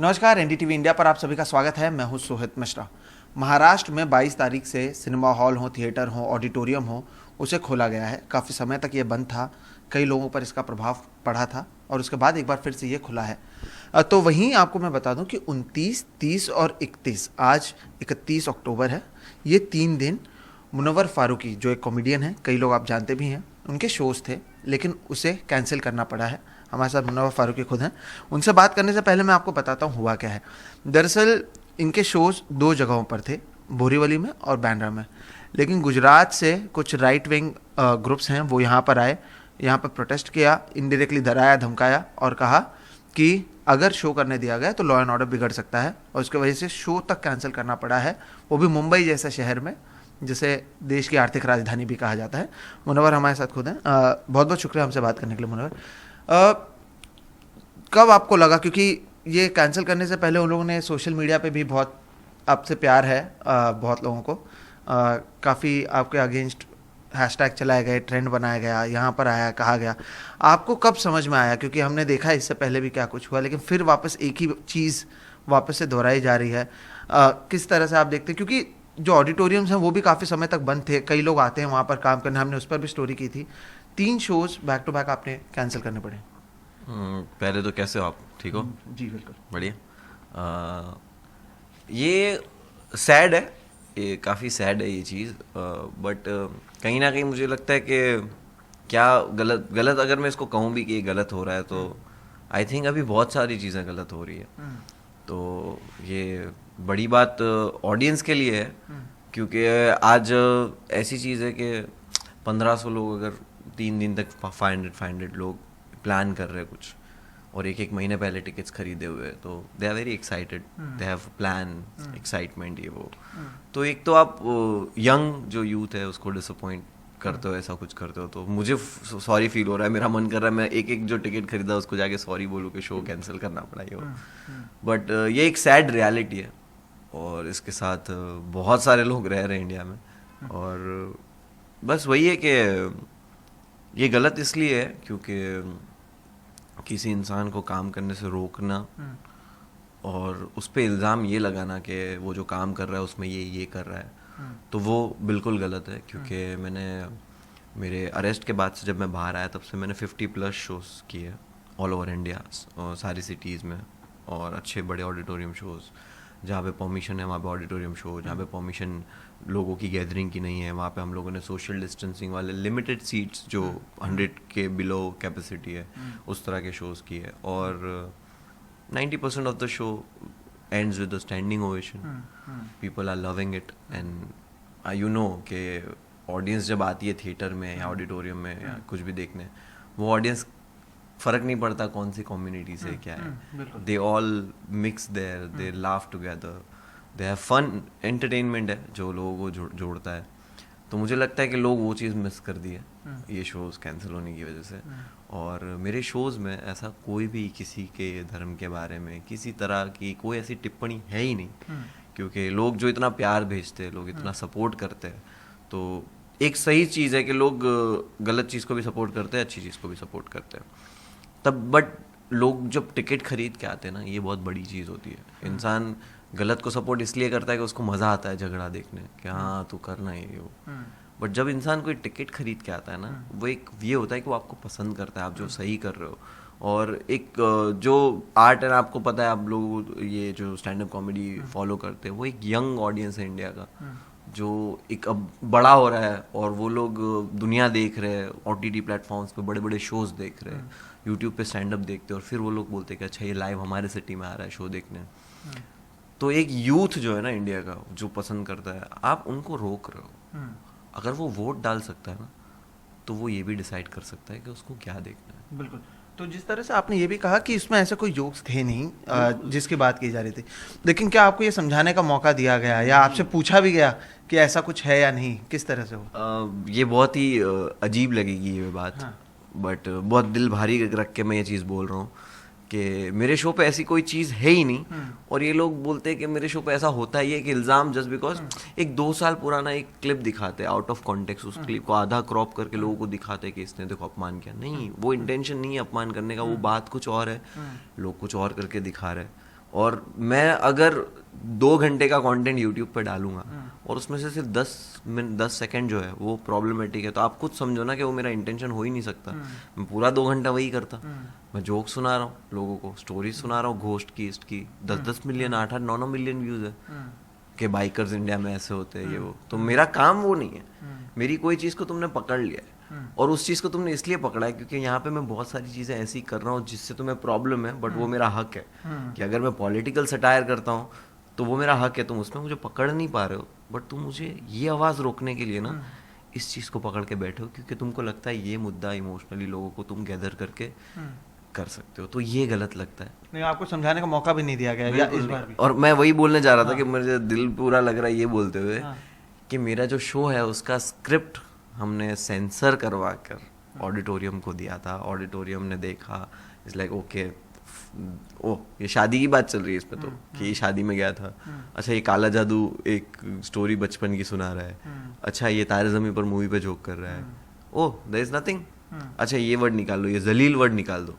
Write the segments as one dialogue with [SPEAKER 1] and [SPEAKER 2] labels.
[SPEAKER 1] नमस्कार, NDTV India पर आप सभी का स्वागत है। मैं हूं सोहित मिश्रा। महाराष्ट्र में 22 तारीख से सिनेमा हॉल हो, थिएटर हो, ऑडिटोरियम हो, उसे खोला गया है। काफ़ी समय तक ये बंद था, कई लोगों पर इसका प्रभाव पड़ा था और उसके बाद एक बार फिर से ये खुला है। तो वहीं आपको मैं बता दूं कि 29, 30 और 31, आज 31 अक्टूबर है, ये 3 दिन मुनव्वर फारूकी जो एक कॉमेडियन है, कई लोग आप जानते भी हैं, उनके शोज़ थे, लेकिन उसे कैंसिल करना पड़ा है। हमारे साथ मुनव्वर फारूकी खुद हैं। उनसे बात करने से पहले मैं आपको बताता हूँ हुआ क्या है। दरअसल इनके शोज़ 2 जगहों पर थे, बोरीवली में और बांद्रा में, लेकिन गुजरात से कुछ राइट विंग ग्रुप्स हैं, वो यहाँ पर आए, यहाँ पर प्रोटेस्ट किया, इनडायरेक्टली डराया, धमकाया और कहा कि अगर शो करने दिया गया तो लॉ एंड ऑर्डर बिगड़ सकता है, और उसकी वजह से शो तक कैंसिल करना पड़ा है, वो भी मुंबई जैसे शहर में, जिसे देश की आर्थिक राजधानी भी कहा जाता है। मुनव्वर हमारे साथ खुद हैं। बहुत बहुत शुक्रिया हमसे बात करने के लिए मुनव्वर। कब आपको लगा, क्योंकि ये कैंसिल करने से पहले उन लोगों ने सोशल मीडिया पे भी बहुत आपसे प्यार है, बहुत लोगों को काफ़ी आपके अगेंस्ट हैशटैग चलाए गए, ट्रेंड बनाया गया, यहाँ पर आया, कहा गया, आपको कब समझ में आया? क्योंकि हमने देखा इससे पहले भी क्या कुछ हुआ, लेकिन फिर वापस एक ही चीज़ वापस से दोहराई जा रही है। किस तरह से आप देखते हैं, क्योंकि जो ऑडिटोरियम्स हैं वो भी काफ़ी समय तक बंद थे, कई लोग आते हैं वहाँ पर काम करने, हमने उस पर भी स्टोरी की थी। 3 शोज़ बैक टू बैक आपने कैंसिल करने पड़े।
[SPEAKER 2] पहले तो कैसे हो आप? ठीक हो?
[SPEAKER 1] जी बिल्कुल
[SPEAKER 2] बढ़िया। ये सैड है, ये काफ़ी सैड है ये चीज़, बट कहीं ना कहीं मुझे लगता है कि क्या गलत गलत अगर मैं इसको कहूँ भी कि ये गलत हो रहा है, तो आई थिंक अभी बहुत सारी चीज़ें गलत हो रही है। तो ये बड़ी बात ऑडियंस के लिए है, क्योंकि आज ऐसी चीज़ है कि 1500 लोग अगर 3 दिन तक 500 लोग प्लान कर रहे हैं कुछ, और एक महीने पहले टिकट्स खरीदे हुए हैं, तो they are very excited, they have plan, excitement, ये वो। तो एक तो आप यंग जो यूथ है उसको डिसअपॉइंट करते हो, ऐसा कुछ करते हो, तो मुझे सॉरी फील हो रहा है, मेरा मन कर रहा है मैं एक जो टिकट खरीदा उसको जाके सॉरी बोलूँ कि शो कैंसिल करना पड़ा ये वो। बट ये एक सैड रियलिटी है, और इसके साथ बहुत सारे लोग रह रहे हैं इंडिया में, और बस वही है कि ये गलत इसलिए है क्योंकि किसी इंसान को काम करने से रोकना और उस पर इल्ज़ाम ये लगाना कि वो जो काम कर रहा है उसमें ये कर रहा है, तो वो बिल्कुल गलत है। क्योंकि मैंने मेरे अरेस्ट के बाद से जब मैं बाहर आया तब से मैंने 50+ शोज़ किए ऑल ओवर इंडिया, सारी सिटीज़ में, और अच्छे बड़े ऑडिटोरियम शोज़, जहाँ पे परमिशन है वहाँ पे ऑडिटोरियम शो, जहाँ पे परमिशन लोगों की गैदरिंग की नहीं है वहाँ पे हम लोगों ने सोशल डिस्टेंसिंग वाले लिमिटेड सीट्स जो 100 के बिलो कैपेसिटी है उस तरह के शोज़ किए, और 90% of the show ends with the standing ovation. People are loving it, and you know कि ऑडियंस जब आती है थिएटर में या ऑडिटोरियम में या कुछ भी देखने, वो ऑडियंस फ़र्क नहीं पड़ता कौन सी कम्युनिटी से क्या है, they all mix there, they laugh together, they have fun, entertainment है जो लोगों को जोड़ता है। तो मुझे लगता है कि लोग वो चीज़ मिस कर दी है ये शोज़ कैंसिल होने की वजह से। और मेरे शोज़ में ऐसा कोई भी किसी के धर्म के बारे में किसी तरह की कोई ऐसी टिप्पणी है ही नहीं, क्योंकि लोग जो इतना प्यार भेजते हैं, लोग इतना सपोर्ट करते हैं, तो एक सही चीज़ है कि लोग गलत चीज़ को भी सपोर्ट करते हैं, अच्छी चीज़ को भी सपोर्ट करते हैं तब। बट लोग जब टिकट खरीद के आते हैं ना, ये बहुत बड़ी चीज़ होती है। इंसान गलत को सपोर्ट इसलिए करता है कि उसको मज़ा आता है झगड़ा देखने, कि हाँ तू करना ये वो। बट जब इंसान कोई टिकट खरीद के आता है ना, वो एक ये होता है कि वो आपको पसंद करता है, आप जो सही कर रहे हो। और एक जो आर्ट है, आपको पता है, आप लोग ये जो स्टैंड अप कॉमेडी फॉलो करते हैं, वो एक यंग ऑडियंस है इंडिया का, जो एक अब बड़ा हो रहा है, और वो लोग दुनिया देख रहे हैं, OTT प्लेटफॉर्म्स पे बड़े बड़े शोज़ देख रहे हैं, यूट्यूब पे स्टैंड अप देखते हैं, और फिर वो लोग बोलते हैं कि अच्छा ये लाइव हमारे सिटी में आ रहा है शो देखने। तो एक यूथ जो है ना इंडिया का, जो पसंद करता है, आप उनको रोक रहे हो। अगर वो वोट डाल सकता है ना, तो वो ये भी डिसाइड कर सकता है कि उसको क्या देखना है।
[SPEAKER 1] बिल्कुल। तो जिस तरह से आपने ये भी कहा कि इसमें ऐसे कोई जोक्स थे नहीं जिसकी बात की जा रही थी, लेकिन क्या आपको ये समझाने का मौका दिया गया या आपसे पूछा भी गया कि ऐसा कुछ है या नहीं? किस तरह से हो?
[SPEAKER 2] ये बहुत ही अजीब लगेगी ये बात, बट बहुत दिल भारी रख के मैं ये चीज़ बोल रहा हूँ कि मेरे शो पे ऐसी कोई चीज़ है ही नहीं। और ये लोग बोलते हैं कि मेरे शो पे ऐसा होता ही है, कि इल्ज़ाम जस्ट बिकॉज एक 2 साल पुराना एक क्लिप दिखाते हैं आउट ऑफ कॉन्टेक्स्ट, उस क्लिप को आधा क्रॉप करके लोगों को दिखाते हैं कि इसने देखो अपमान किया। नहीं, वो इंटेंशन नहीं है अपमान करने का, वो बात कुछ और है, लोग कुछ और करके दिखा रहे हैं। और मैं अगर 2 घंटे का कंटेंट यूट्यूब पे डालूंगा और उसमें से सिर्फ 10 सेकंड जो है वो प्रॉब्लमेटिक है, तो आप खुद समझो ना कि वो मेरा इंटेंशन हो ही नहीं सकता। मैं पूरा 2 घंटा वही करता। मैं जोक सुना रहा हूँ लोगों को, स्टोरी सुना रहा हूँ घोस्ट की, इसकी 10-10 मिलियन, 8-8, 9-9 मिलियन व्यूज है कि बाइकर्स इंडिया में ऐसे होते हैं ये वो। तो मेरा काम वो नहीं है। मेरी कोई चीज़ को तुमने पकड़ लिया है और उस चीज़ को तुमने इसलिए पकड़ा है क्योंकि यहाँ पे मैं बहुत सारी चीज़ें ऐसी कर रहा हूँ जिससे तुम्हें प्रॉब्लम है, बट वो मेरा हक है कि अगर मैं पॉलिटिकल सटायर करता हूँ तो वो मेरा हक है। तुम उसमें मुझे पकड़ नहीं पा रहे हो, बट तुम मुझे ये आवाज़ रोकने के लिए ना इस चीज़ को पकड़ के बैठे हो क्योंकि तुमको लगता है ये मुद्दा इमोशनली लोगों को तुम गैदर करके कर सकते हो। तो ये गलत लगता है।
[SPEAKER 1] नहीं, आपको समझाने का मौका भी नहीं दिया गया या इस बार भी।
[SPEAKER 2] और मैं वही बोलने जा रहा था कि मुझे दिल पूरा लग रहा है ये बोलते हुए कि मेरा जो शो है उसका स्क्रिप्ट हमने सेंसर करवा कर ऑडिटोरियम को दिया था। ऑडिटोरियम ने देखा, इट्स लाइक ओके, ओ ये शादी की बात चल रही है इस पे, तो कि ये शादी में गया था, अच्छा ये काला जादू एक स्टोरी बचपन की सुना रहा है, अच्छा ये तारे ज़मीं पर मूवी पे जोक कर रहा है, ओह देयर इज नथिंग, अच्छा ये वर्ड निकाल लो, ये जलील वर्ड निकाल दो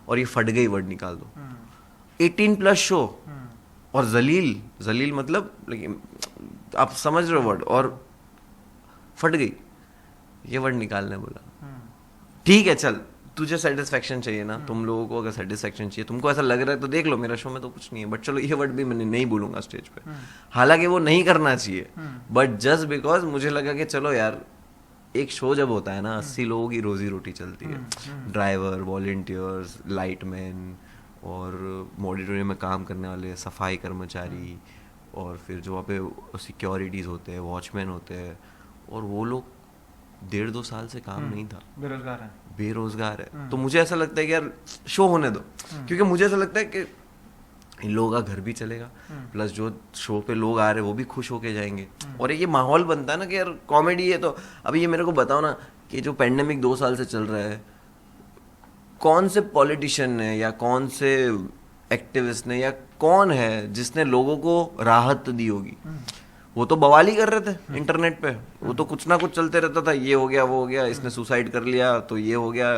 [SPEAKER 2] और ये फट गई वर्ड निकाल दो। 18+ शो और जलील मतलब लेकिन आप समझ रहे हो वर्ड, और फट गई ये वर्ड निकालने बोला। ठीक है चल, तुझे सेटिस्फेक्शन चाहिए ना, तुम लोगों को अगर सेटिस्फेक्शन चाहिए, तुमको ऐसा लग रहा है तो देख लो, मेरा शो में तो कुछ नहीं है, बट चलो ये वर्ड भी मैंने नहीं बोलूंगा स्टेज पे। हालांकि वो नहीं करना चाहिए, बट जस्ट बिकॉज मुझे लगा कि चलो यार एक शो जब होता है ना 80 लोगों की रोजी रोटी चलती है, ड्राइवर, वॉलंटियर्स, लाइटमैन और ऑडिटोरियम में काम करने वाले सफाई कर्मचारी और फिर जो वहाँ पे सिक्योरिटीज़ होते हैं, वॉचमैन होते हैं, और वो लोग 1.5-2 साल से काम नहीं था, बेरोजगार है। तो मुझे ऐसा लगता है कि यार शो होने दो, क्योंकि मुझे ऐसा लगता है कि इन लोगों का घर भी चलेगा, प्लस जो शो पे लोग आ रहे हैं वो भी खुश होके जाएंगे, और ये माहौल बनता है ना कि यार कॉमेडी है। तो अभी ये मेरे को बताओ ना कि जो पेंडेमिक 2 साल से चल रहा है, कौन से पॉलिटिशियन ने या कौन से एक्टिविस्ट ने या कौन है जिसने लोगों को राहत दी होगी? वो तो बवाल ही कर रहे थे इंटरनेट पे, वो तो कुछ ना कुछ चलते रहता था, ये हो गया वो हो गया, इसने सुसाइड कर लिया तो ये हो गया।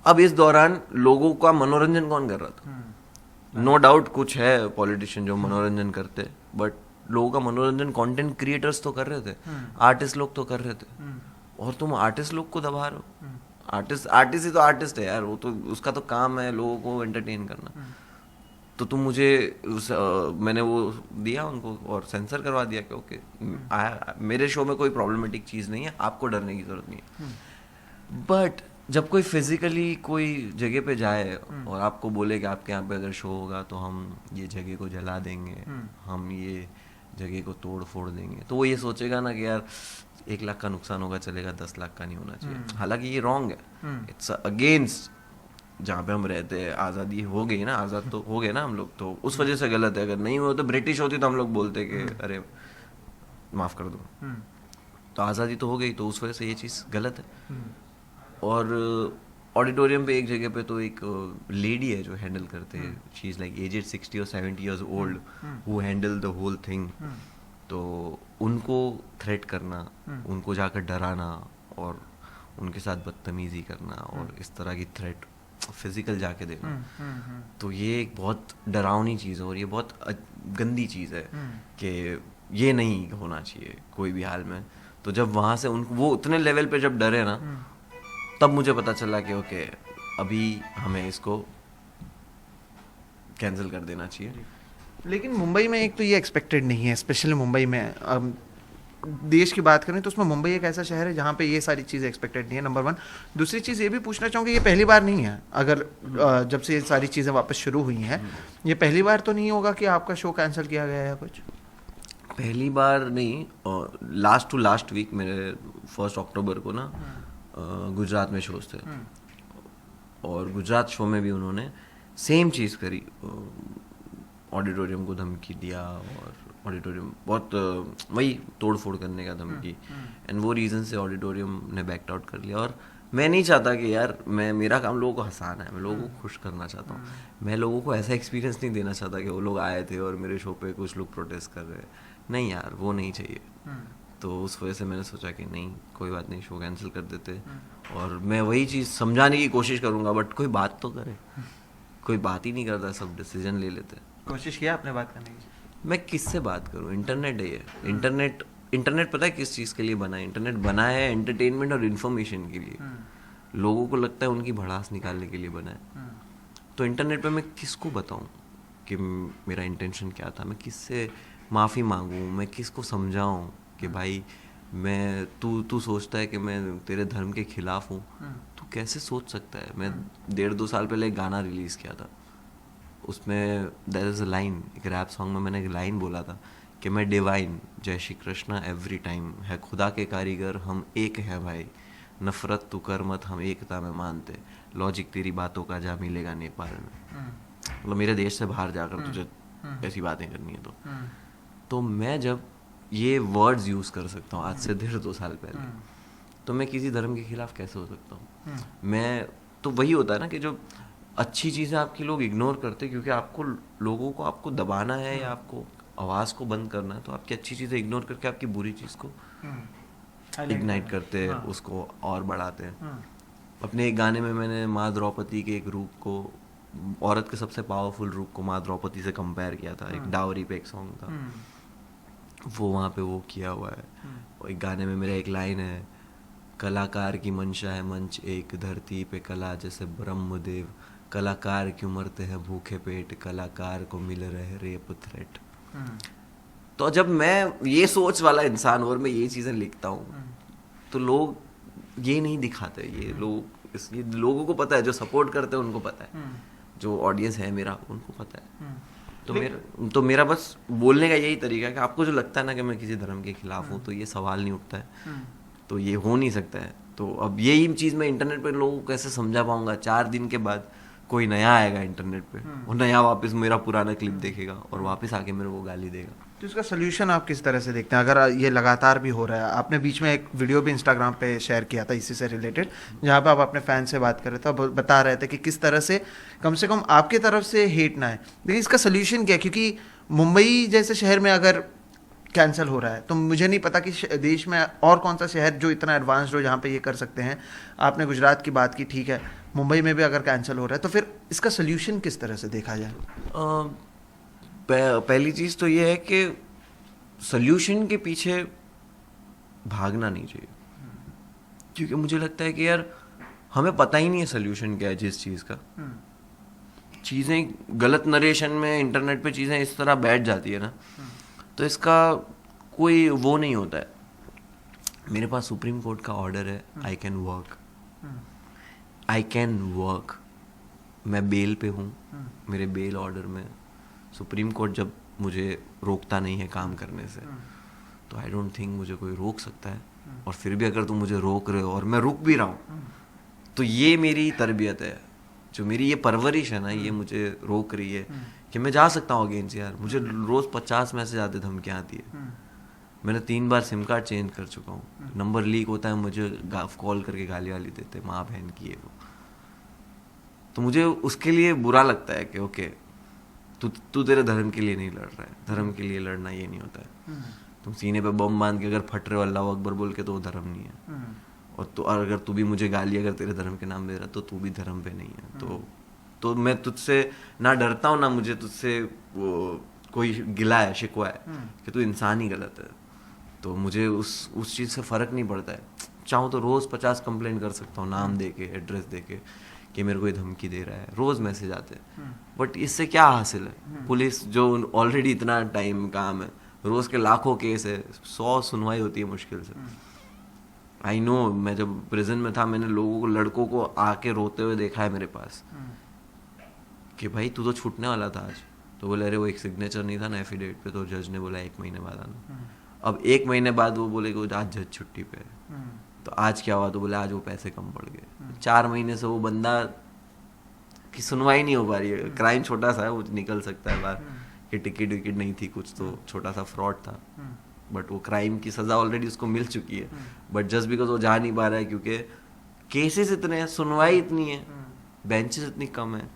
[SPEAKER 2] अब इस दौरान लोगों का मनोरंजन कौन कर रहा था? नो डाउट कुछ है पॉलिटिशियन जो मनोरंजन करते, बट लोगों का मनोरंजन कंटेंट क्रिएटर्स तो कर रहे थे, आर्टिस्ट लोग तो कर रहे थे, और तुम आर्टिस्ट लोग को दबा रहे हो। आर्टिस्ट ही तो आर्टिस्ट है यार, वो तो उसका तो काम है लोगों को एंटरटेन करना। तो तुम मुझे मैंने वो दिया उनको और सेंसर करवा दिया कि ओके मेरे शो में कोई प्रॉब्लमेटिक चीज़ नहीं है, आपको डरने की जरूरत नहीं है। बट जब कोई फिजिकली कोई जगह पे जाए और आपको बोले कि आपके यहाँ पे अगर शो होगा तो हम ये जगह को जला देंगे, हम ये जगह को तोड़ फोड़ देंगे, तो वो ये सोचेगा ना कि यार 1 लाख का नुकसान होगा चलेगा, 10 लाख का नहीं होना चाहिए। हालांकि ये रॉन्ग है, इट्स अगेंस्ट जहाँ पे हम रहते हैं। आज़ादी हो गई ना, आज़ाद तो हो गए ना हम लोग, तो उस वजह से गलत है। अगर नहीं हो तो ब्रिटिश होती तो हम लोग बोलते कि अरे माफ़ कर दो, तो आज़ादी तो हो गई, तो उस वजह से ये चीज़ गलत है। और ऑडिटोरियम पे एक जगह पे तो एक लेडी है जो हैंडल करते हैं, शी इज़ लाइक एजेड 60 और 70 years old, who handle the whole thing. तो उनको थ्रेट करना, उनको जाकर डराना और उनके साथ बदतमीजी करना और इस तरह की थ्रेट फिजिकल जाके देना, तो ये एक बहुत डरावनी चीज़ है और ये बहुत गंदी चीज़ है कि ये नहीं होना चाहिए कोई भी हाल में। तो जब वहाँ से उनको वो उतने लेवल पे जब डरे ना, तब मुझे पता चला कि ओके अभी हमें इसको कैंसिल कर देना चाहिए।
[SPEAKER 1] लेकिन मुंबई में एक तो ये एक्सपेक्टेड नहीं है, स्पेशली मुंबई में। देश की बात करें तो उसमें मुंबई एक ऐसा शहर है जहाँ पे ये सारी चीज़ें एक्सपेक्टेड नहीं है, नंबर 1। दूसरी चीज़ ये भी पूछना चाहूँगी, ये पहली बार नहीं है, अगर जब से ये सारी चीज़ें वापस शुरू हुई हैं, ये पहली बार तो नहीं होगा कि आपका शो कैंसिल किया गया है कुछ?
[SPEAKER 2] पहली बार नहीं, लास्ट टू लास्ट वीक मेरे 1 अक्टूबर को ना गुजरात में शोज थे, और गुजरात शो में भी उन्होंने सेम चीज़ करी, ऑडिटोरियम को धमकी दिया और ऑडिटोरियम बहुत वही तोड़ फोड़ करने का धमकी, एंड वो रीज़न से ऑडिटोरियम ने बैक आउट कर लिया। और मैं नहीं चाहता कि यार मेरा काम लोगों को हंसाना है, मैं लोगों को खुश करना चाहता हूँ। मैं लोगों को ऐसा एक्सपीरियंस नहीं देना चाहता कि वो लोग आए थे और मेरे शो पे कुछ लोग प्रोटेस्ट कर रहे हैं, नहीं यार वो नहीं चाहिए। तो उस वजह से मैंने सोचा कि नहीं कोई बात नहीं, शो कैंसिल कर देते, और मैं वही चीज़ समझाने की कोशिश करूँगा, बट कोई बात तो करे, कोई बात ही नहीं करता, सब डिसीजन ले लेते।
[SPEAKER 1] कोशिश किया आपने बात करने की?
[SPEAKER 2] मैं किससे बात करूं? इंटरनेट है ये। इंटरनेट पता है किस चीज़ के लिए बना है? इंटरनेट बना है एंटरटेनमेंट और इन्फॉर्मेशन के लिए। लोगों को लगता है उनकी भड़ास निकालने के लिए बना है। तो इंटरनेट पे मैं किसको बताऊं कि मेरा इंटेंशन क्या था? मैं किससे माफ़ी मांगूं? मैं किसको समझाऊं कि भाई मैं तू सोचता है कि मैं तेरे धर्म के खिलाफ हूँ? तू कैसे सोच सकता है? मैं 1.5-2 साल पहले एक गाना रिलीज़ किया था, उसमें देयर इज़ अ लाइन, एक रैप सॉन्ग में मैंने एक लाइन बोला था कि मैं डिवाइन, जय श्री कृष्णा एवरी टाइम, है खुदा के कारीगर हम एक हैं भाई, नफरत तू कर मत हम एकता में मानते, लॉजिक तेरी बातों का जा मिलेगा नेपाल में। मतलब मेरे देश से बाहर जाकर तुझे ऐसी बातें करनी है तो मैं जब ये वर्ड्स यूज़ कर सकता हूँ आज से 1.5-2 साल पहले, तो मैं किसी धर्म के खिलाफ कैसे हो सकता हूँ? मैं तो वही होता है ना कि जो अच्छी चीज़ें आपकी लोग इग्नोर करते हैं क्योंकि आपको लोगों को आपको दबाना है या आपको आवाज़ को बंद करना है, तो आपकी अच्छी चीज़ें इग्नोर करके आपकी बुरी चीज़ को इग्नाइट करते हैं, उसको और बढ़ाते हैं। अपने एक गाने में मैंने माँ द्रौपदी के एक रूप को, औरत के सबसे पावरफुल रूप को माँ द्रौपदी से कंपेयर किया था। एक डावरी पे एक सॉन्ग था, वो वहाँ पे वो किया हुआ है। और एक गाने में मेरा एक लाइन है, कलाकार की मंशा है मंच एक, धरती पे कला जैसे ब्रह्मदेव, कलाकार क्यों मरते हैं भूखे पेट, कलाकार को मिल रहे रेप थ्रेट। तो जब मैं ये सोच वाला इंसान और मैं ये चीज़ें लिखता हूँ तो लोग ये नहीं दिखाते। ये लोगों को पता है, जो सपोर्ट करते हैं उनको पता है, जो ऑडियंस है मेरा उनको पता है। तो मेरा बस बोलने का यही तरीका है कि आपको जो लगता है ना कि मैं किसी धर्म के खिलाफ हूँ, तो ये सवाल नहीं उठता है, तो ये हो नहीं सकता है। तो अब यही चीज़ मैं इंटरनेट पे लोगों को कैसे समझा पाऊंगा? 4 दिन के बाद कोई नया आएगा इंटरनेट पे और नया वापस मेरा पुराना क्लिप देखेगा और वापस आके मेरे को गाली देगा।
[SPEAKER 1] तो इसका सोल्यूशन आप किस तरह से देखते हैं अगर ये लगातार भी हो रहा है? आपने बीच में एक वीडियो भी इंस्टाग्राम पे शेयर किया था इसी से रिलेटेड, जहाँ पे आप अपने फैन से बात कर रहे थे, बता रहे थे कि किस तरह से कम आपके तरफ से हेट ना है। लेकिन इसका सोल्यूशन क्या है? क्योंकि मुंबई जैसे शहर में अगर कैंसिल हो रहा है तो मुझे नहीं पता कि देश में और कौन सा शहर जो इतना एडवांस्ड हो जहाँ पे ये कर सकते हैं। आपने गुजरात की बात की, ठीक है, मुंबई में भी अगर कैंसिल हो रहा है तो फिर इसका सोल्यूशन किस तरह से देखा जाए?
[SPEAKER 2] पहली चीज़ तो ये है कि सोल्यूशन के पीछे भागना नहीं चाहिए, क्योंकि मुझे लगता है कि यार हमें पता ही नहीं है सोल्यूशन क्या है जिस चीज़ का। चीज़ें गलत नरेशन में इंटरनेट पे चीज़ें इस तरह बैठ जाती है ना, तो इसका कोई वो नहीं होता है। मेरे पास सुप्रीम कोर्ट का ऑर्डर है, आई कैन वर्क, मैं बेल पे हूँ, मेरे बेल ऑर्डर में सुप्रीम कोर्ट जब मुझे रोकता नहीं है काम करने से, तो आई डोंट थिंक मुझे कोई रोक सकता है। और फिर भी अगर तुम मुझे रोक रहे हो और मैं रुक भी रहा हूँ, तो ये मेरी तरबियत है, जो मेरी ये परवरिश है ना, ये मुझे रोक रही है कि मैं जा सकता हूँ अगेंस्ट। यार मुझे रोज़ 50 मैसेज आते, धमकियाँ आती है। मैंने 3 बार सिम कार्ड चेंज कर चुका हूँ, नंबर लीक होता है, मुझे कॉल करके गाली वाली देते, माँ बहन की है वो। तो मुझे उसके लिए बुरा लगता है कि ओके तू तेरे धर्म के लिए नहीं लड़ रहा है, धर्म के लिए लड़ना ये नहीं होता है। तुम सीने पे बम बांध के अगर फट रहे हो अल्लाह अकबर बोल के, तो वो धर्म नहीं है। और अगर तू भी मुझे गाली अगर तेरे धर्म के नाम दे रहा, तो तू भी धर्म पे नहीं है। तो मैं तुझसे ना डरता हूँ, ना मुझे तुझसे वो कोई गिला है, शिकवा है कि तू इंसान ही गलत है। तो मुझे उस चीज़ से फ़र्क नहीं पड़ता है। चाहूँ तो रोज़ 50 कंप्लेंट कर सकता हूँ, नाम दे के, एड्रेस दे के, कि मेरे को ये धमकी दे रहा है, रोज़ मैसेज आते हैं। बट इससे क्या हासिल है? पुलिस जो ऑलरेडी इतना टाइम काम है, रोज़ के लाखों केस है, 100 सुनवाई होती है मुश्किल से। आई नो, मैं जब प्रिजन में था, मैंने लोगों को, लड़कों को आके रोते हुए देखा है मेरे पास कि भाई तू तो छूटने वाला था आज। तो बोले अरे वो एक सिग्नेचर नहीं था ना एफिडेविट पे, तो जज ने बोला 1 महीने बाद आना। अब 1 महीने बाद वो बोले कि आज जज छुट्टी पे है, तो आज क्या हुआ? तो बोले आज वो पैसे कम पड़ गए। 4 महीने से वो बंदा की सुनवाई नहीं हो पा रही है। क्राइम छोटा सा है, वो निकल सकता है बाहर कि टिकट विकेट नहीं थी कुछ, तो छोटा सा फ्रॉड था, बट वो क्राइम की सज़ा ऑलरेडी उसको मिल चुकी है। बट जस्ट बिकॉज वो जा नहीं पा रहा है क्योंकि केसेस इतने हैं, सुनवाई इतनी है, बेंचेस इतनी कम है,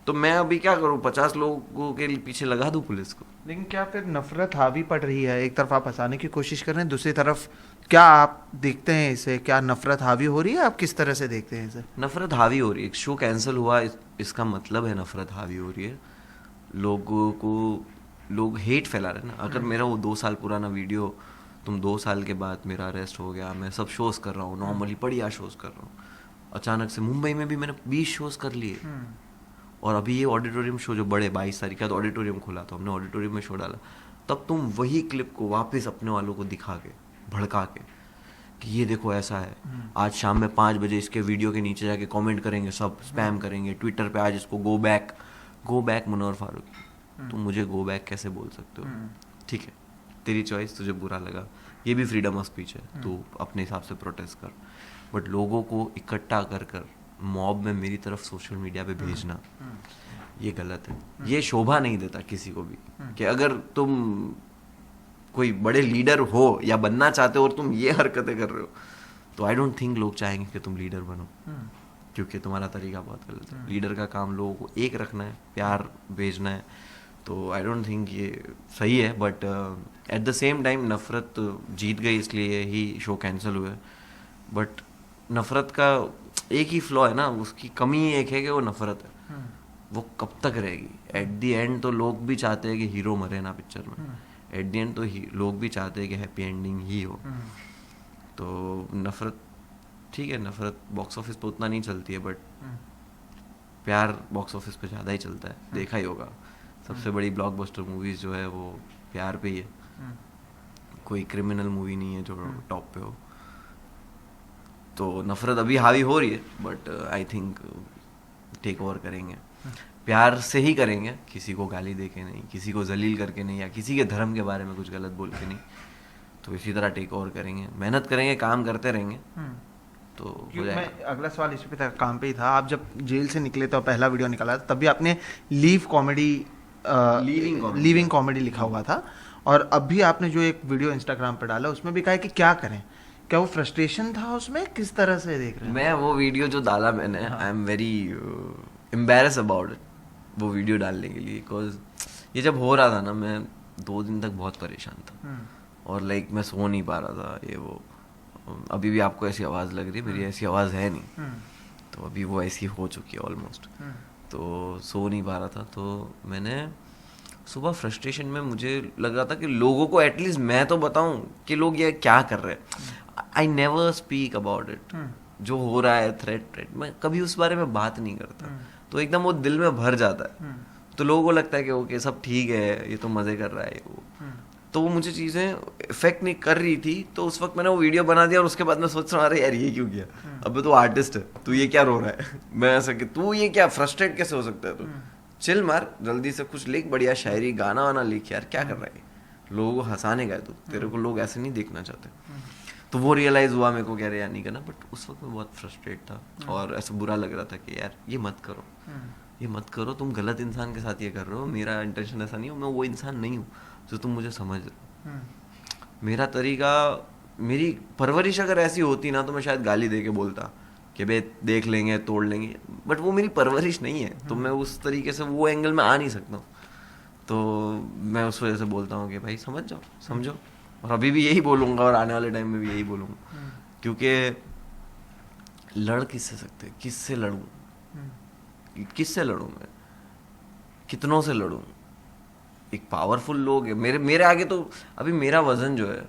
[SPEAKER 2] तो मैं अभी क्या करूँ, 50 लोगों के पीछे लगा दूँ पुलिस को?
[SPEAKER 1] लेकिन क्या फिर नफरत हावी पड़ रही है? एक तरफ आप हंसाने की कोशिश कर रहे हैं, दूसरी तरफ क्या आप देखते हैं इसे? क्या नफरत हावी हो रही है? आप किस तरह से देखते हैं इसे?
[SPEAKER 2] नफरत हावी हो रही है, शो कैंसिल हुआ इसका मतलब है नफरत हावी हो रही है। लोगों को, लोग हेट फैला रहे हैं ना। अगर मेरा वो 2 साल पुराना वीडियो, तुम 2 साल के बाद मेरा अरेस्ट हो गया, मैं सब शोज़ कर रहा हूँ, नॉर्मली बढ़िया शोज़ कर रहा हूँ, अचानक से मुंबई में भी मैंने 20 शोज़ कर लिए, और अभी ये ऑडिटोरियम शो जो बड़े 22 तारीख का ऑडिटोरियम खोला, तो हमने ऑडिटोरियम में शो डाला, तब तुम वही क्लिप को वापस अपने वालों को दिखा के, भड़का के, कि ये देखो ऐसा है, आज शाम में 5 बजे इसके वीडियो के नीचे जाके कमेंट करेंगे, सब स्पैम करेंगे ट्विटर पे, आज इसको गो बैक मनोहर फारूकी। तुम मुझे गो बैक कैसे बोल सकते हो? ठीक है, तेरी चॉइस, तुझे बुरा लगा, ये भी फ्रीडम ऑफ स्पीच है, तू अपने हिसाब से प्रोटेस्ट कर, बट लोगों को इकट्ठा कर कर मॉब में मेरी तरफ सोशल मीडिया पे भेजना, ये गलत है। ये शोभा नहीं देता किसी को भी, कि अगर तुम कोई बड़े लीडर हो या बनना चाहते हो और तुम ये हरकतें कर रहे हो, तो आई डोंट थिंक लोग चाहेंगे कि तुम लीडर बनो, क्योंकि तुम्हारा तरीका बहुत गलत है। लीडर का काम लोगों को एक रखना है, प्यार भेजना है, तो आई डोंट थिंक ये सही है। But at the same time नफरत जीत गई, इसलिए ही शो कैंसिल हुए। बट नफरत का एक ही फ्लॉ है ना, उसकी कमी एक है कि वो नफरत है, वो कब तक रहेगी? एट दी एंड तो लोग भी चाहते हैं कि हीरो मरे ना पिक्चर में, एट दी एंड तो लोग भी चाहते हैं कि हैप्पी एंडिंग ही हो। तो नफरत, ठीक है, नफरत बॉक्स ऑफिस पे उतना नहीं चलती है, बट प्यार बॉक्स ऑफिस पे ज़्यादा ही चलता है, देखा ही होगा। सबसे बड़ी ब्लॉकबस्टर मूवीज जो है वो प्यार पे ही है, कोई क्रिमिनल मूवी नहीं है जो टॉप पे हो। तो नफरत अभी हावी हो रही है, but I think take over करेंगे, प्यार से ही करेंगे, किसी को गाली दे के नहीं, किसी को जलील करके नहीं, या किसी के धर्म के बारे में कुछ गलत बोल के नहीं। तो इसी तरह टेक ओवर करेंगे, मेहनत करेंगे, काम करते रहेंगे, तो हो जाएगा।
[SPEAKER 1] मैं अगला सवाल इसी पे था, काम पे ही था। आप जब जेल से निकले तो पहला वीडियो निकाला था, तभी आपने लीविंग कॉमेडी लिखा हुआ था, और अभी आपने जो एक वीडियो इंस्टाग्राम पे डाला उसमें भी कहा है कि क्या करें। क्या वो फ्रस्ट्रेशन था उसमें? किस तरह से देख रहे हैं?
[SPEAKER 2] मैं वो वीडियो जो डाला मैंने, I am very embarrass about it, वो वीडियो डालने के लिए, बिकॉज ये जब हो रहा था ना, मैं 2 दिन तक बहुत परेशान था, और लाइक मैं सो नहीं पा रहा था, ये वो। अभी भी आपको ऐसी आवाज़ लग रही है, मेरी ऐसी आवाज़ है नहीं, तो अभी वो ऐसी हो चुकी है ऑलमोस्ट। तो सो नहीं पा रहा था, तो मैंने सुबह फ्रस्ट्रेशन में मुझे लग रहा था कि लोगों को एटलीस्ट मैं तो बताऊं कि लोग ये क्या कर रहे हैं। I never speak about it, जो हो रहा है थ्रेट, मैं कभी उस बारे में बात नहीं करता, तो एकदम वो दिल में भर जाता है। तो लोगों को लगता है कि ओके सब ठीक है, ये तो मज़े कर रहा है वो, तो वो मुझे चीज़ें इफेक्ट नहीं कर रही थी। तो उस वक्त मैंने वो वीडियो बना दिया, और उसके बाद मैं सोच रहा हूँ अरे यार ये क्यों किया, अब तो आर्टिस्ट है, तू ये क्या रो रहा है? मैं ऐसा कि तू ये क्या फ्रस्ट्रेट कैसे हो सकता है? तू चिल मार, जल्दी से कुछ लिख, बढ़िया शायरी गाना वाना लिख यार, क्या कर रहा है? लोगों को हंसाने का है तू, तेरे को लोग ऐसे नहीं देखना चाहते। तो वो रियलाइज़ हुआ मेरे को, कह रहे यार नहीं करना, बट उस वक्त मैं बहुत फ्रस्ट्रेट था, और ऐसा बुरा लग रहा था कि यार ये मत करो, ये मत करो, तुम गलत इंसान के साथ ये कर रहे हो, मेरा इंटेंशन ऐसा नहीं हो, मैं वो इंसान नहीं हूँ जो तुम मुझे समझ रहे हो। मेरा तरीका, मेरी परवरिश अगर ऐसी होती ना, तो मैं शायद गाली दे के बोलता कि बे देख लेंगे, तोड़ लेंगे, बट वो मेरी परवरिश नहीं है, तो मैं उस तरीके से वो एंगल में आ नहीं सकता हूँ। तो मैं उस वजह से बोलता हूँ कि भाई समझ जाओ, समझो, और अभी भी यही बोलूँगा, और आने वाले टाइम में भी यही बोलूँगा, क्योंकि लड़ किससे सकते, किससे लड़ूँ, किससे लड़ूँ मैं, कितनों से लड़ूँ? एक पावरफुल लोग है मेरे आगे। तो अभी मेरा वजन जो है,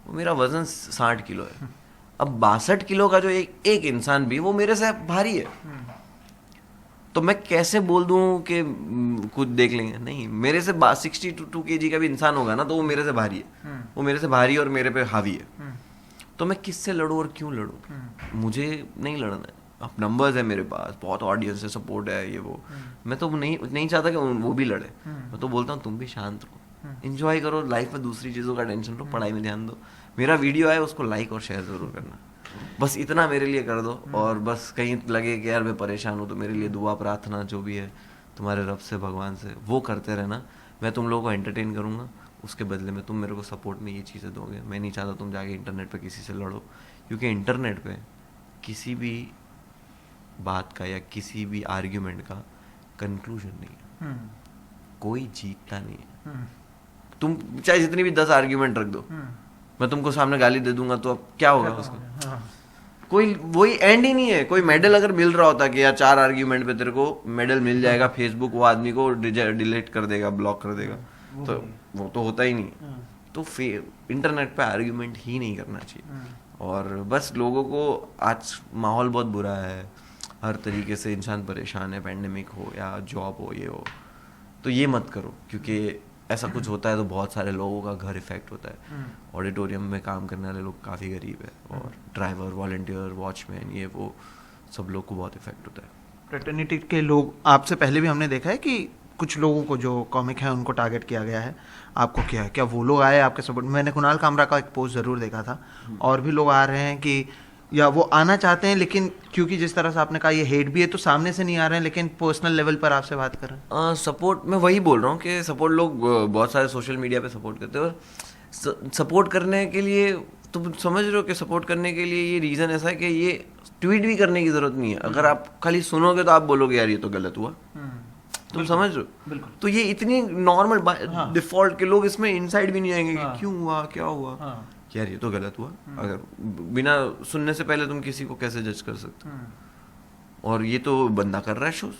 [SPEAKER 2] वो मेरा वजन 60 किलो है, अब 62 किलो का जो एक इंसान भी, वो मेरे से भारी है, तो मैं कैसे बोल दूं कि कुछ देख लेंगे? नहीं, मेरे से 62 kg का भी इंसान होगा ना, तो वो मेरे से भारी है, वो मेरे से भारी और मेरे पे हावी है, तो मैं किससे लड़ूं और क्यों लड़ूं? मुझे नहीं लड़ना है। अब नंबर्स है मेरे पास, बहुत ऑडियंस है, सपोर्ट है, ये वो, मैं तो नहीं चाहता कि वो भी लड़े। मैं तो बोलता हूँ तुम भी शांत रहो, एंजॉय करो लाइफ में, दूसरी चीज़ों का टेंशन लो, पढ़ाई में ध्यान दो। मेरा वीडियो आए उसको लाइक और शेयर ज़रूर करना, बस इतना मेरे लिए कर दो। और बस कहीं लगे कि यार मैं परेशान हूँ, तो मेरे लिए दुआ प्रार्थना जो भी है तुम्हारे रब से, भगवान से, वो करते रहना। मैं तुम लोगों को एंटरटेन करूँगा, उसके बदले में तुम मेरे को सपोर्ट में ये चीज़ें दोगे। मैं नहीं चाहता तुम जाके इंटरनेट पे किसी से लड़ो, क्योंकि इंटरनेट पे किसी भी बात का या किसी भी आर्ग्यूमेंट का कंक्लूजन नहीं है,
[SPEAKER 1] हम्म,
[SPEAKER 2] कोई जीतता नहीं है।
[SPEAKER 1] हम्म,
[SPEAKER 2] तुम चाहे जितनी भी 10 आर्ग्यूमेंट रख दो, मैं तुमको सामने गाली दे दूंगा तो अब क्या होगा उसका?
[SPEAKER 1] हाँ,
[SPEAKER 2] कोई वही एंड ही नहीं है। कोई मेडल अगर मिल रहा होता कि यार 4 आर्ग्यूमेंट पे तेरे को मेडल मिल जाएगा, फेसबुक वो आदमी को डिलीट कर देगा, ब्लॉक कर देगा, तो वो तो होता ही नहीं है।
[SPEAKER 1] हाँ,
[SPEAKER 2] तो इंटरनेट पे आर्ग्यूमेंट ही नहीं करना चाहिए। और बस लोगों को आज माहौल बहुत बुरा है, हर तरीके से इंसान परेशान है, पैंडेमिक हो या जॉब हो, ये हो, तो ये मत करो, क्योंकि ऐसा कुछ होता है तो बहुत सारे लोगों का घर इफेक्ट होता है। ऑडिटोरियम में काम करने वाले लोग काफ़ी गरीब है, और ड्राइवर, वॉलंटियर, वॉचमैन, ये वो सब लोग को बहुत इफेक्ट होता है।
[SPEAKER 1] फ्रेटर्निटी के लोग, आपसे पहले भी हमने देखा है कि कुछ लोगों को जो कॉमिक है उनको टारगेट किया गया है, आपको क्या है, क्या वो लोग आए आपके सपोर्ट? मैंने कुणाल कामरा का एक पोस्ट ज़रूर देखा था, और भी लोग आ रहे हैं कि या वो आना चाहते हैं, लेकिन क्योंकि जिस तरह से आपने कहा ये हेट भी है तो सामने से नहीं आ रहे हैं, लेकिन पर्सनल लेवल पर आपसे बात कर रहे हैं।
[SPEAKER 2] सपोर्ट, मैं वही बोल रहा हूँ कि सपोर्ट लोग बहुत सारे सोशल मीडिया पे सपोर्ट करते हैं, और सपोर्ट करने के लिए तुम समझ रहे हो कि सपोर्ट करने के लिए ये रीज़न ऐसा है कि ये ट्वीट भी करने की ज़रूरत नहीं है। अगर आप खाली सुनोगे तो आप बोलोगे यार ये तो गलत हुआ, तुम समझ रहे हो?
[SPEAKER 1] बिल्कुल।
[SPEAKER 2] तो ये इतनी नॉर्मल डिफॉल्ट के लोग इसमें इनसाइड भी नहीं आएंगे कि क्यों हुआ, क्या हुआ, यार ये तो गलत हुआ। अगर बिना सुनने से पहले तुम किसी को कैसे जज कर सकते हो? और ये तो बंदा कर रहा है शोज,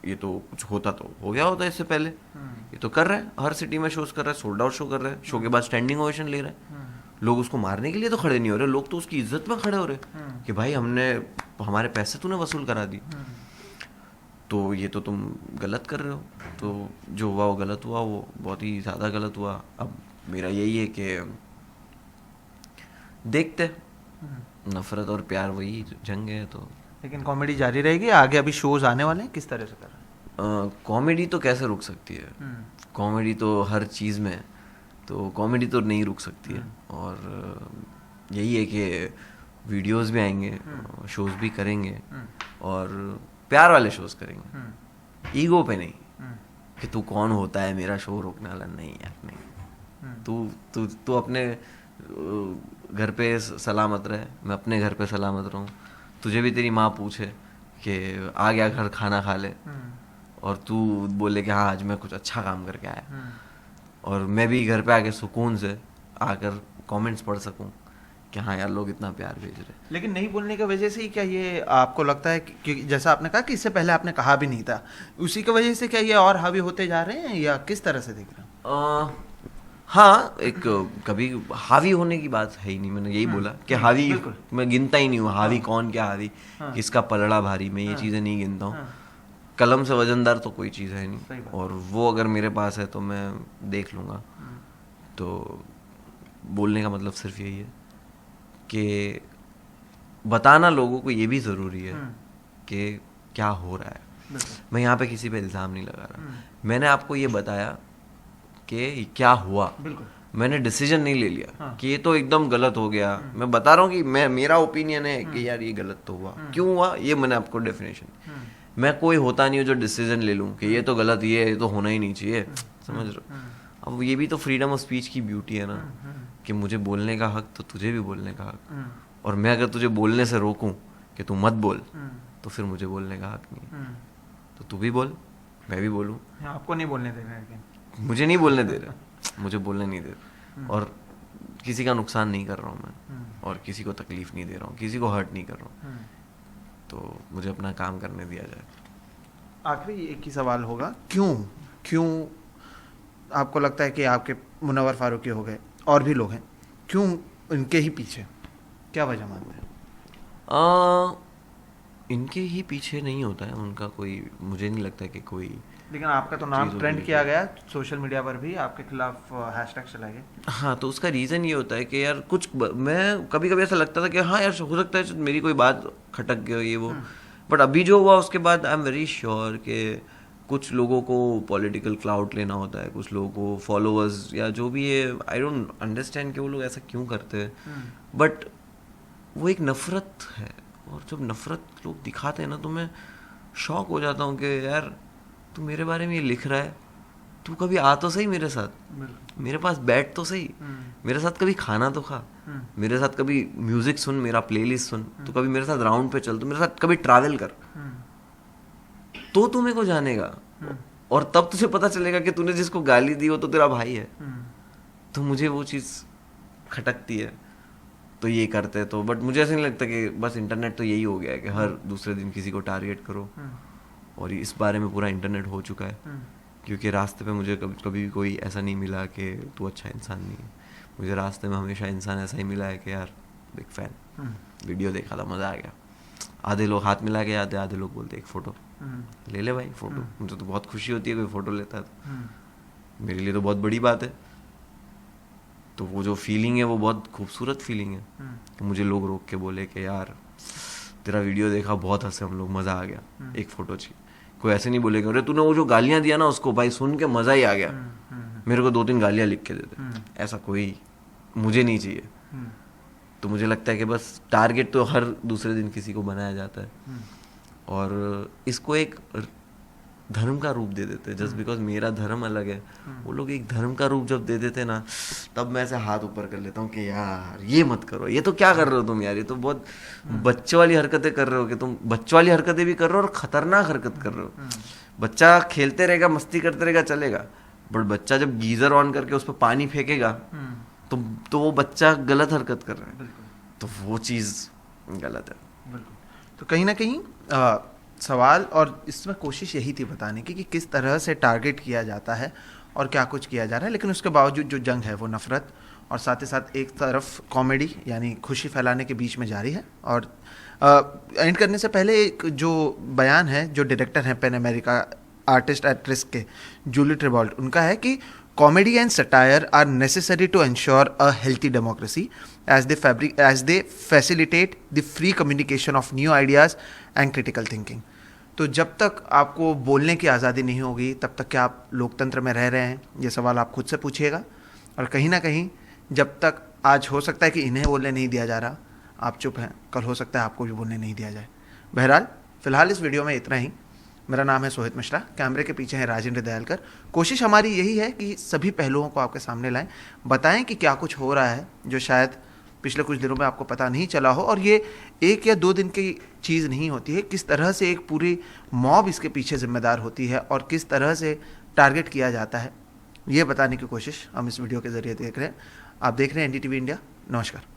[SPEAKER 2] ये तो कुछ होता तो हो गया होता इससे पहले, ये तो कर रहा है, हर सिटी में शोज कर रहा है, सोल्ड आउट शो कर रहा है, शो के बाद स्टैंडिंग ओवेशन ले रहा है। लोग उसको मारने के लिए तो खड़े नहीं हो रहे, लोग तो उसकी इज्जत में खड़े हो रहे कि भाई हमने, हमारे पैसे तूने वसूल करा दी, तो ये तो तुम गलत कर रहे हो। तो जो हुआ वो गलत हुआ, वो बहुत ही ज़्यादा गलत हुआ। अब मेरा यही है कि देखते, नफरत और प्यार वही जंग है। तो
[SPEAKER 1] लेकिन कॉमेडी जारी रहेगी आगे, अभी शोज आने वाले हैं, किस तरह से कर रहे हैं?
[SPEAKER 2] कॉमेडी तो कैसे रुक सकती है? कॉमेडी तो हर चीज़ में है, तो कॉमेडी तो नहीं रुक सकती है। और यही है कि वीडियोस भी आएंगे, शोज भी करेंगे, और प्यार वाले शोज करेंगे, ईगो पे नहीं कि तू कौन होता है मेरा शो रोकने वाला, नहीं यार नहीं। तू तू तू अपने घर पे सलामत रहे, मैं अपने घर पे सलामत रहूँ, तुझे भी तेरी माँ पूछे कि आ गया घर खाना खा ले, और तू बोले कि हाँ आज मैं कुछ अच्छा काम करके आया, और मैं भी घर पे आके सुकून से आकर कमेंट्स पढ़ सकूं कि हाँ यार लोग इतना प्यार भेज रहे।
[SPEAKER 1] लेकिन नहीं बोलने की वजह से ही क्या ये आपको लगता है कि जैसा आपने कहा कि इससे पहले आपने कहा भी नहीं था, उसी की वजह से क्या ये और हावी होते जा रहे हैं, या किस तरह से देख रहे हैं?
[SPEAKER 2] हाँ, एक कभी हावी होने की बात है ही नहीं। मैंने यही बोला कि हावी मैं गिनता ही नहीं हूँ, हावी कौन, क्या हावी, किसका पलड़ा भारी, मैं ये चीज़ें नहीं गिनता हूँ। कलम से वजनदार तो कोई चीज़ है नहीं, और वो अगर मेरे पास है तो मैं देख लूँगा। तो बोलने का मतलब सिर्फ यही है कि बताना लोगों को ये भी ज़रूरी है कि क्या हो रहा है। मैं यहाँ पे किसी पे इल्ज़ाम नहीं लगा रहा, मैंने आपको ये बताया कि क्या हुआ, मैंने डिसीजन नहीं ले लिया कि ये तो एकदम गलत हो गया। मैं बता रहा हूँ कि मेरा ओपिनियन है कि यार ये गलत तो हुआ, क्यों हुआ ये मैंने आपको डेफिनेशन। मैं कोई होता नहीं हूँ जो डिसीजन ले लूँ कि ये तो गलत, ये तो होना ही नहीं चाहिए, समझ रहे हो? अब ये भी तो फ्रीडम ऑफ स्पीच की ब्यूटी है ना, कि मुझे बोलने का हक तो तुझे भी बोलने का हक, और मैं अगर तुझे बोलने से रोकूं कि तू मत बोल, तो फिर मुझे बोलने का हक नहीं। तो तू भी बोल, मैं भी बोलूं।
[SPEAKER 1] आपको नहीं बोलने दे रहे हैं?
[SPEAKER 2] मुझे नहीं बोलने दे रहे, मुझे बोलने नहीं दे रहे, और किसी का नुकसान नहीं कर रहा हूँ मैं, और किसी को तकलीफ नहीं दे रहा हूँ, किसी को हर्ट नहीं कर रहा हूँ, तो मुझे अपना काम करने दिया जाए।
[SPEAKER 1] आखिरी एक ही सवाल होगा, क्यों आपको लगता है कि आपके मुनव्वर फारूकी हो गए, और भी लोग हैं, क्यों इनके ही पीछे, क्या वजह मानते हैं?
[SPEAKER 2] इनके ही पीछे नहीं होता है उनका कोई, मुझे नहीं लगता कि कोई,
[SPEAKER 1] लेकिन आपका तो नाम ट्रेंड किया गया सोशल मीडिया पर भी, आपके खिलाफ हैशटैग चलाए गए।
[SPEAKER 2] हाँ, तो उसका रीज़न ये होता है कि यार कुछ मैं कभी कभी ऐसा लगता था कि हाँ यार हो सकता है मेरी कोई बात खटक गई ये वो, बट अभी जो हुआ उसके बाद आई एम वेरी श्योर कि कुछ लोगों को पॉलिटिकल क्लाउड लेना होता है, कुछ लोगों को फॉलोअर्स या जो भी है, आई डोंट अंडरस्टैंड कि वो लोग ऐसा क्यों करते हैं, बट वो एक नफ़रत है, और जब नफ़रत लोग दिखाते हैं ना तो मैं शॉक हो जाता हूँ कि यार तू मेरे बारे में ये लिख रहा है, तू कभी आ तो सही मेरे साथ, मेरे पास बैठ तो सही, मेरे साथ कभी खाना तो खा, मेरे साथ कभी म्यूजिक सुन, मेरा प्लेलिस्ट सुन, तू कभी मेरे साथ राउंड पे चल, तू मेरे साथ कभी ट्रैवल कर। तो तू मेरे को जानेगा, और तब तुझे पता चलेगा कि तूने जिसको गाली दी वो तो तेरा भाई है। तो मुझे वो चीज़ खटकती है, तो ये करते हैं। तो बट मुझे ऐसा नहीं लगता कि बस इंटरनेट तो यही हो गया है कि हर दूसरे दिन किसी को टारगेट करो, और इस बारे में पूरा इंटरनेट हो चुका है। क्योंकि रास्ते पे मुझे कभी कभी भी कोई ऐसा नहीं मिला कि तू अच्छा इंसान नहीं है। मुझे रास्ते में हमेशा इंसान ऐसा ही मिला है कि यार बिग फैन, वीडियो देखा था, मज़ा आ गया। आधे लोग हाथ मिला के आते, आधे लोग बोलते एक फ़ोटो ले ले भाई फ़ोटो। मुझे तो बहुत खुशी होती है कोई फ़ोटो लेता है तो, मेरे लिए तो बहुत बड़ी बात है। तो वो जो फीलिंग है वो बहुत खूबसूरत फीलिंग है कि मुझे लोग रोक के बोले कि यार तेरा वीडियो देखा, बहुत हंसे हम लोग, मज़ा आ गया, एक फ़ोटो चाहिए। कोई ऐसे नहीं बोलेगा अरे तूने वो जो गालियाँ दिया ना उसको भाई सुन के मज़ा ही आ गया, मेरे को 2-3 गालियाँ लिख के दे दे। ऐसा कोई मुझे नहीं चाहिए। तो मुझे लगता है कि बस टारगेट तो हर दूसरे दिन किसी को बनाया जाता है, और इसको एक धर्म का रूप दे देते हैं। जस्ट बिकॉज मेरा धर्म अलग है, वो लोग एक धर्म का रूप जब दे देते हैं ना, तब मैं ऐसे हाथ ऊपर कर लेता हूँ कि यार ये मत करो, ये तो क्या कर रहे हो तुम यार, ये तो बहुत बच्चे वाली हरकतें कर रहे हो, कि तुम बच्चे वाली हरकतें भी कर रहे हो और खतरनाक हरकत कर रहे हो। बच्चा खेलते रहेगा, मस्ती करते रहेगा, चलेगा, बट बच्चा जब गीजर ऑन करके उस पर पानी फेंकेगा तो वो बच्चा गलत हरकत कर रहा है, तो वो चीज़ गलत है।
[SPEAKER 1] तो कहीं ना कहीं सवाल और इसमें कोशिश यही थी बताने की कि किस तरह से टारगेट किया जाता है और क्या कुछ किया जा रहा है, लेकिन उसके बावजूद जो जंग है वो नफ़रत और साथ ही साथ एक तरफ कॉमेडी यानी खुशी फैलाने के बीच में जारी है। और एंड करने से पहले एक जो बयान है जो डायरेक्टर हैं PEN America artist at risk के जूली ट्रेवॉल्ट, उनका है कि comedy and satire are necessary to ensure a healthy democracy as they facilitate the free communication of new ideas and critical thinking. तो जब तक आपको बोलने की आज़ादी नहीं होगी तब तक क्या आप लोकतंत्र में रह रहे हैं, ये सवाल आप खुद से पूछिएगा। और कहीं ना कहीं जब तक आज हो सकता है कि इन्हें बोलने नहीं दिया जा रहा, आप चुप हैं, कल हो सकता है आपको भी बोलने नहीं दिया जाए। बहरहाल फ़िलहाल इस वीडियो में इतना ही। मेरा नाम है सोहित मिश्रा, कैमरे के पीछे हैं राजेंद्र दयालकर। कोशिश हमारी यही है कि सभी पहलुओं को आपके सामने लाएं, बताएं कि क्या कुछ हो रहा है जो शायद पिछले कुछ दिनों में आपको पता नहीं चला हो। और ये 1 या 2 दिन की चीज़ नहीं होती है, किस तरह से एक पूरी मॉब इसके पीछे जिम्मेदार होती है और किस तरह से टारगेट किया जाता है, ये बताने की कोशिश हम इस वीडियो के ज़रिए देख रहे हैं। आप देख रहे हैं NDTV इंडिया। नमस्कार।